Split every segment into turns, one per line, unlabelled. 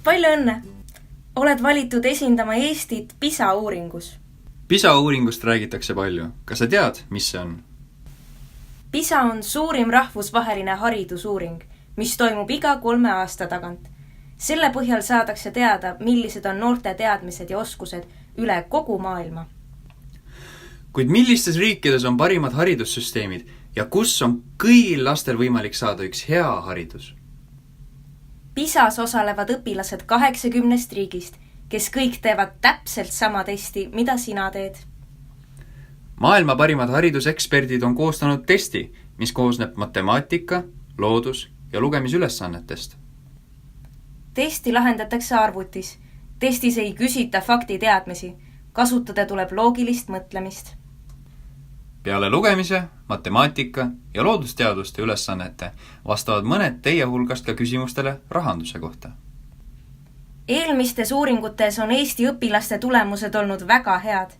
Palju õnne! Oled valitud esindama Eestit PISA uuringus.
PISA uuringust räägitakse palju. Kas sa tead, mis see on?
PISA on suurim rahvusvaheline haridusuuring, mis toimub iga 3 aasta tagant. Selle põhjal saadakse teada, millised on noorte teadmised ja oskused üle kogu maailma.
Kuid millistes riikides on parimad haridussüsteemid ja kus on kõigil lastel võimalik saada üks hea haridus?
PISAs osalevad õpilased 80 riigist, kes kõik teevad täpselt sama testi, mida sina teed.
Maailma parimad hariduseksperdid on koostanud testi, mis koosneb matemaatika, loodus ja lugemisülesannetest.
Testi lahendatakse arvutis. Testis ei küsita faktiteadmisi. Kasutada tuleb loogilist mõtlemist.
Peale lugemise, matemaatika ja loodusteaduste ülesannete vastavad mõned teie hulgast ka küsimustele rahanduse kohta.
Eelmistes uuringutes on Eesti õpilaste tulemused olnud väga head.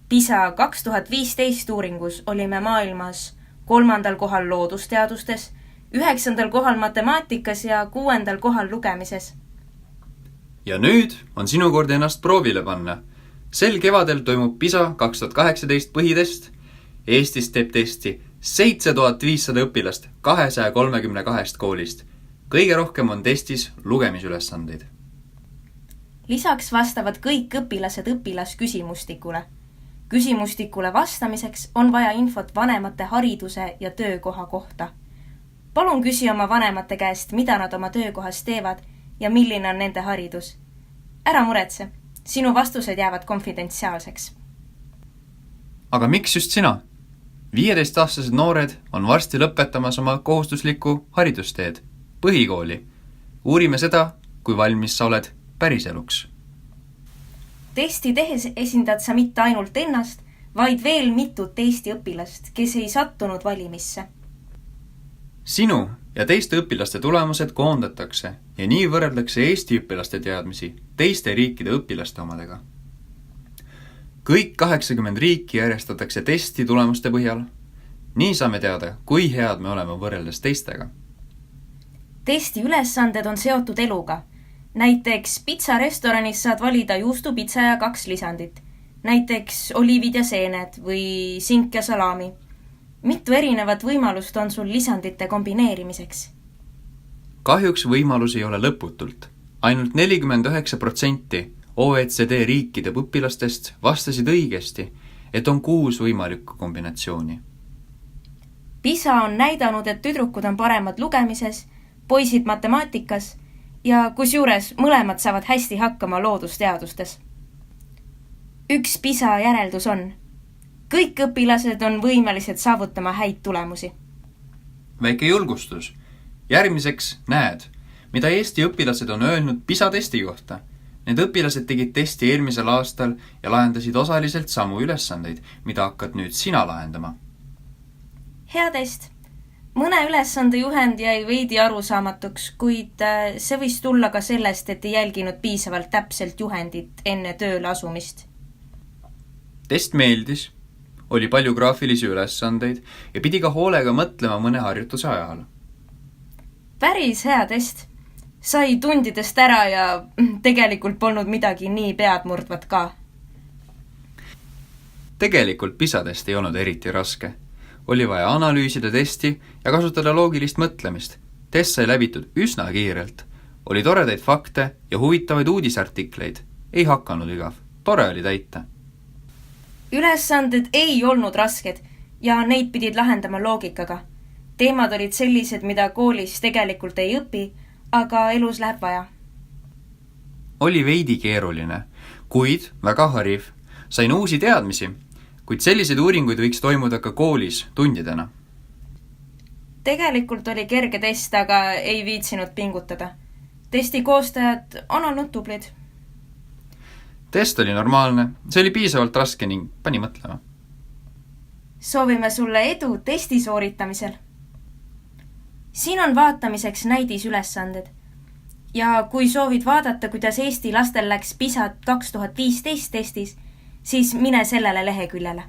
PISA 2015 uuringus olime maailmas 3. kohal loodusteadustes, 9. kohal matemaatikas ja 6. kohal lugemises.
Ja nüüd on sinu kord ennast proovile panna. Sel kevadel toimub PISA 2018 põhitest. Eestis teeb testi 7500 õpilast 232 koolist. Kõige rohkem on testis lugemisülesandeid.
Lisaks vastavad kõik õpilased õpilasküsimustikule. Küsimustikule vastamiseks on vaja infot vanemate hariduse ja töökoha kohta. Palun küsi oma vanemate käest, mida nad oma töökohas teevad ja milline on nende haridus. Ära muretse, sinu vastused jäävad konfidentsiaalseks.
Aga miks just sina? 15-aastased noored on varsti lõpetamas oma kohustuslikku haridusteed, põhikooli. Uurime seda, kui valmis sa oled päriseluks.
Testi tehes esindad sa mitte ainult ennast, vaid veel mitut Eesti õpilast, kes ei sattunud valimisse.
Sinu ja teiste õpilaste tulemused koondatakse ja nii võrreldakse Eesti õpilaste teadmisi teiste riikide õpilaste omadega. Kõik 80 riiki järjestatakse testi tulemuste põhjal. Nii saame teada, kui head me oleme võrreldes teistega.
Testi ülesanded on seotud eluga. Näiteks pitsa restoranis saad valida juustupitsa ja 2 lisandit. Näiteks oliivid ja seened või sink ja salami. Mitu erinevat võimalust on sul lisandite kombineerimiseks?
Kahjuks võimalus ei ole lõputult. Ainult 49% OECD riikide õpilastest vastasid õigesti, et on 6 võimalikku kombinatsiooni.
PISA on näidanud, et tüdrukud on paremad lugemises, poisid matemaatikas ja kusjuures mõlemad saavad hästi hakkama loodusteadustes. Üks PISA järeldus on: kõik õpilased on võimelised saavutama häid tulemusi.
Väike julgustus. Järgmiseks näed, mida Eesti õpilased on öelnud PISA testi kohta. Need õpilased tegid testi eelmisel aastal ja lahendasid osaliselt samu ülesandeid, mida hakkad nüüd sina lahendama.
Hea test. Mõne ülesande juhend jäi veidi arusaamatuks, kuid see võis tulla ka sellest, et ei jälginud piisavalt täpselt juhendit enne tööle asumist.
Test meeldis, oli palju graafilisi ülesandeid ja pidi ka hoolega mõtlema mõne harjutuse ajal.
Päris hea test. Sai tundidest ära ja tegelikult polnud midagi nii peadmurdvat ka.
Tegelikult PISA-test ei olnud eriti raske. Oli vaja analüüsida testi ja kasutada loogilist mõtlemist. Test sai läbitud üsna kiirelt. Oli toredaid fakte ja huvitavaid uudisartikleid. Ei hakanud igav. Tore oli täita.
Ülesanded ei olnud rasked ja neid pidid lahendama loogikaga. Teemad olid sellised, mida koolis tegelikult ei õpi, aga elus läheb vaja.
Oli veidi keeruline, kuid väga hariv. Sain uusi teadmisi, kuid selliseid uuringuid võiks toimuda ka koolis tundidena.
Tegelikult oli kerge test, aga ei viitsinud pingutada. Testi koostajad on olnud tublid.
Test oli normaalne, see oli piisavalt raske ning pani mõtlema.
Soovime sulle edu testi sooritamisel. Siin on vaatamiseks näidisülesanded. Ja kui soovid vaadata, kuidas Eesti lastel läks PISA 2015 testis, siis mine sellele leheküljele.